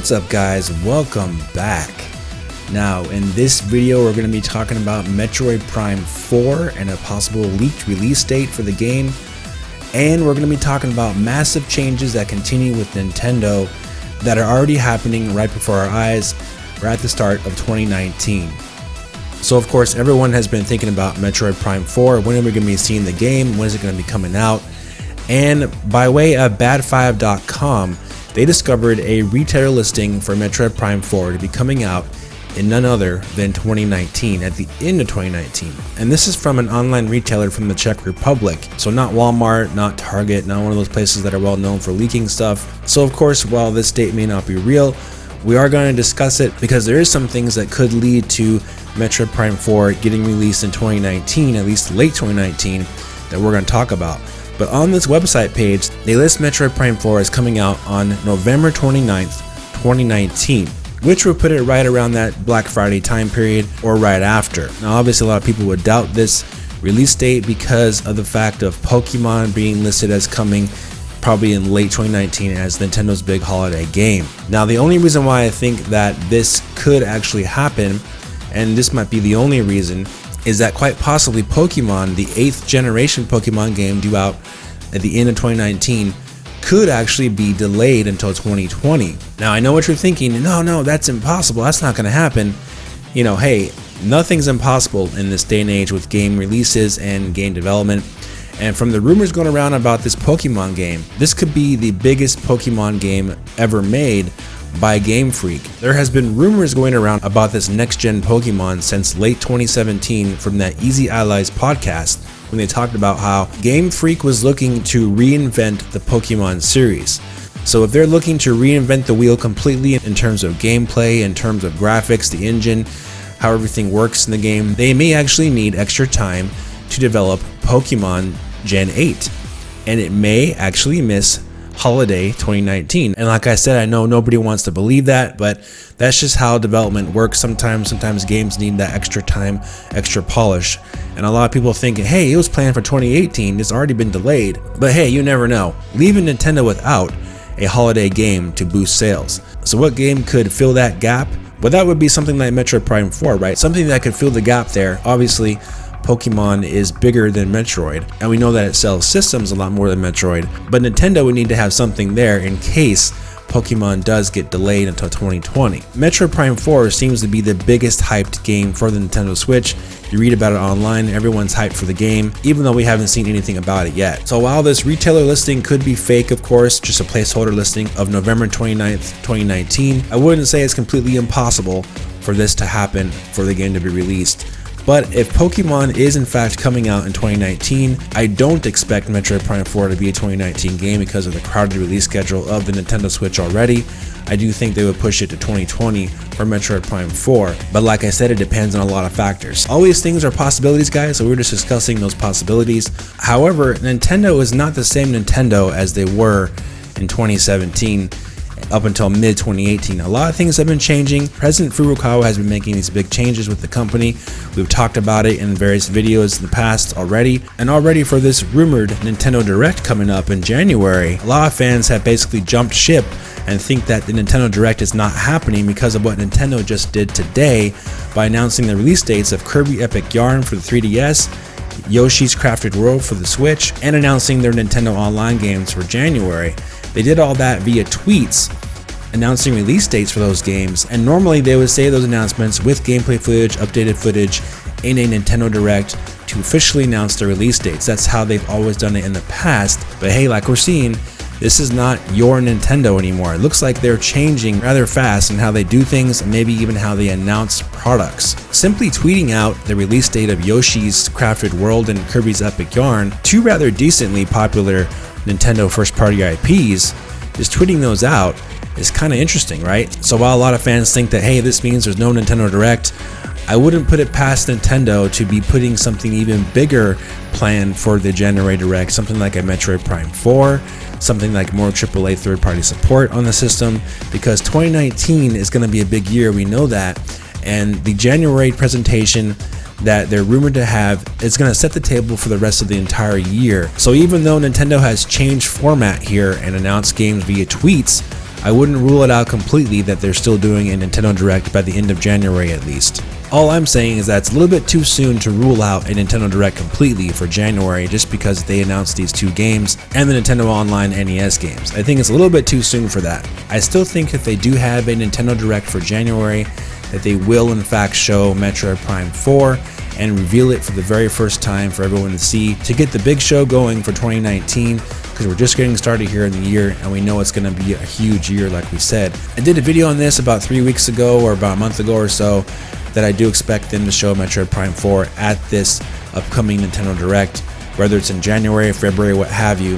What's up guys, welcome back. Now in this video we're going to be talking about Metroid Prime 4 and a possible leaked release date for the game, and we're going to be talking about massive changes that continue with Nintendo that are already happening right before our eyes. We're at the start of 2019. So of course everyone has been thinking about Metroid Prime 4. When are we going to be seeing the game? When is it going to be coming out? And by way of bad5.com, they discovered a retailer listing for Metroid Prime 4 to be coming out in none other than 2019, at the end of 2019. And this is from an online retailer from the Czech Republic. So not Walmart, not Target, not one of those places that are well known for leaking stuff. So of course, while this date may not be real, we are going to discuss it because there is some things that could lead to Metroid Prime 4 getting released in 2019, at least late 2019, that we're going to talk about. But on this website page, they list Metroid Prime 4 as coming out on November 29th, 2019, which would put it right around that Black Friday time period or right after. Now obviously a lot of people would doubt this release date because of the fact of Pokemon being listed as coming probably in late 2019 as Nintendo's big holiday game. Now the only reason why I think that this could actually happen, and this might be the only reason, is that quite possibly Pokemon, the 8th generation Pokemon game due out at the end of 2019, could actually be delayed until 2020. Now I know what you're thinking, no, that's impossible, that's not going to happen. You know, hey, nothing's impossible in this day and age with game releases and game development. And from the rumors going around about this Pokemon game, this could be the biggest Pokemon game ever made by Game Freak. There has been rumors going around about this next-gen Pokemon since late 2017 from that Easy Allies podcast, when they talked about how Game Freak was looking to reinvent the Pokemon series. So if they're looking to reinvent the wheel completely in terms of gameplay, in terms of graphics, the engine, how everything works in the game, they may actually need extra time to develop Pokemon Gen 8, and it may actually miss holiday 2019. And like I said, I know nobody wants to believe that, but that's just how development works. Sometimes games need that extra time, extra polish, and a lot of people thinking, hey, it was planned for 2018, it's already been delayed. But hey, you never know. Leaving Nintendo without a holiday game to boost sales. So what game could fill that gap? Well, that would be something like Metroid Prime 4, right? Something that could fill the gap there. Obviously Pokemon is bigger than Metroid, and we know that it sells systems a lot more than Metroid, but Nintendo would need to have something there in case Pokemon does get delayed until 2020. Metroid Prime 4 seems to be the biggest hyped game for the Nintendo Switch. You read about it online, everyone's hyped for the game, even though we haven't seen anything about it yet. So while this retailer listing could be fake, of course, just a placeholder listing of November 29th, 2019, I wouldn't say it's completely impossible for this to happen, for the game to be released. But if Pokemon is in fact coming out in 2019, I don't expect Metroid Prime 4 to be a 2019 game because of the crowded release schedule of the Nintendo Switch already. I do think they would push it to 2020 for Metroid Prime 4, but like I said, it depends on a lot of factors. All these things are possibilities, guys, so we're just discussing those possibilities. However, Nintendo is not the same Nintendo as they were in 2017. Up until mid 2018, a lot of things have been changing. President Furukawa has been making these big changes with the company. We've talked about it in various videos in the past already. And already for this rumored Nintendo Direct coming up in January, a lot of fans have basically jumped ship and think that the Nintendo Direct is not happening because of what Nintendo just did today by announcing the release dates of Kirby Epic Yarn for the 3DS, Yoshi's Crafted World for the Switch, and announcing their Nintendo Online games for January. They did all that via tweets announcing release dates for those games, and normally they would say those announcements with gameplay footage, updated footage in a Nintendo Direct to officially announce the release dates. That's how they've always done it in the past. But hey, like we're seeing, this is not your Nintendo anymore. It looks like they're changing rather fast in how they do things, and maybe even how they announce products. Simply tweeting out the release date of Yoshi's Crafted World and Kirby's Epic Yarn, two rather decently popular Nintendo first-party IPs, just tweeting those out is kind of interesting, right? So while a lot of fans think that, hey, this means there's no Nintendo Direct, I wouldn't put it past Nintendo to be putting something even bigger planned for the January Direct, something like a Metroid Prime 4, something like more AAA third-party support on the system, because 2019 is going to be a big year, we know that, and the January presentation that they're rumored to have is going to set the table for the rest of the entire year. So even though Nintendo has changed format here and announced games via tweets, I wouldn't rule it out completely that they're still doing a Nintendo Direct by the end of January at least. All I'm saying is that it's a little bit too soon to rule out a Nintendo Direct completely for January just because they announced these 2 games and the Nintendo Online NES games. I think it's a little bit too soon for that. I still think if they do have a Nintendo Direct for January, that they will in fact show Metroid Prime 4 and reveal it for the very first time for everyone to see to get the big show going for 2019, because we're just getting started here in the year and we know it's going to be a huge year like we said. I did a video on this about 3 weeks ago or about a month ago or so that I do expect them to show Metroid Prime 4 at this upcoming Nintendo Direct, whether it's in January, February, what have you.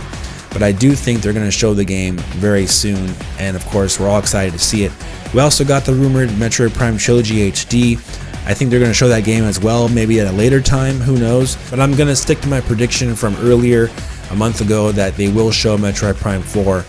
But I do think they're going to show the game very soon, and of course we're all excited to see it. We also got the rumored Metroid Prime Trilogy HD. I think they're going to show that game as well, maybe at a later time, who knows. But I'm going to stick to my prediction from earlier, a month ago, that they will show Metroid Prime 4,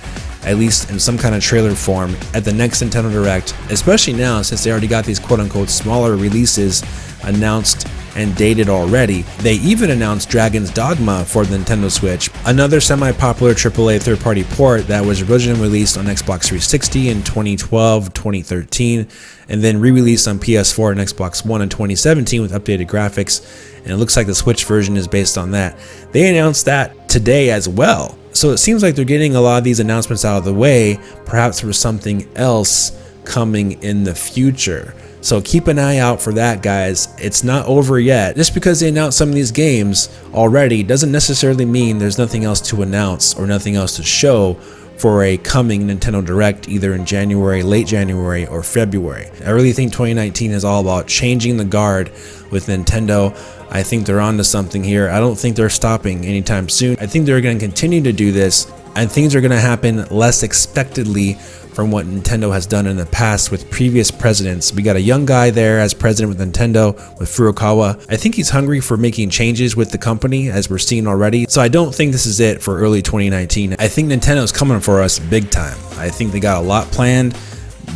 at least in some kind of trailer form, at the next Nintendo Direct, especially now since they already got these quote-unquote smaller releases announced and dated already. They even announced Dragon's Dogma for the Nintendo Switch, another semi-popular AAA third-party port that was originally released on Xbox 360 in 2012, 2013, and then re-released on PS4 and Xbox One in 2017 with updated graphics, and it looks like the Switch version is based on that. They announced that today as well. So it seems like they're getting a lot of these announcements out of the way, perhaps for something else coming in the future. So keep an eye out for that, guys. It's not over yet. Just because they announced some of these games already doesn't necessarily mean there's nothing else to announce or nothing else to show for a coming Nintendo Direct either in January, late January, or February. I really think 2019 is all about changing the guard with Nintendo. I think they're onto something here. I don't think they're stopping anytime soon. I think they're going to continue to do this, and things are going to happen less expectedly from what Nintendo has done in the past with previous presidents. We got a young guy there as president with Nintendo, with Furukawa. I think he's hungry for making changes with the company, as we're seeing already. So I don't think this is it for early 2019. I think Nintendo's coming for us big time. I think they got a lot planned,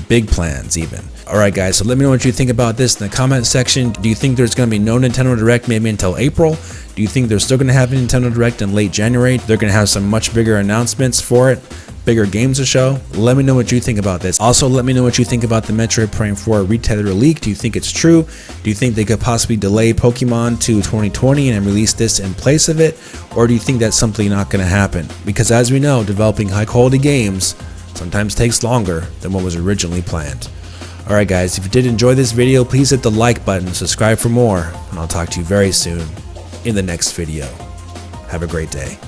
big plans even. Alright guys, so let me know what you think about this in the comment section. Do you think there's going to be no Nintendo Direct maybe until April? Do you think they're still going to have a Nintendo Direct in late January? They're going to have some much bigger announcements for it, bigger games to show? Let me know what you think about this. Also, let me know what you think about the Metroid Prime 4 retailer leak. Do you think it's true? Do you think they could possibly delay Pokemon to 2020 and release this in place of it? Or do you think that's simply not going to happen? Because as we know, developing high quality games sometimes takes longer than what was originally planned. Alright guys, if you did enjoy this video, please hit the like button, subscribe for more, and I'll talk to you very soon in the next video. Have a great day.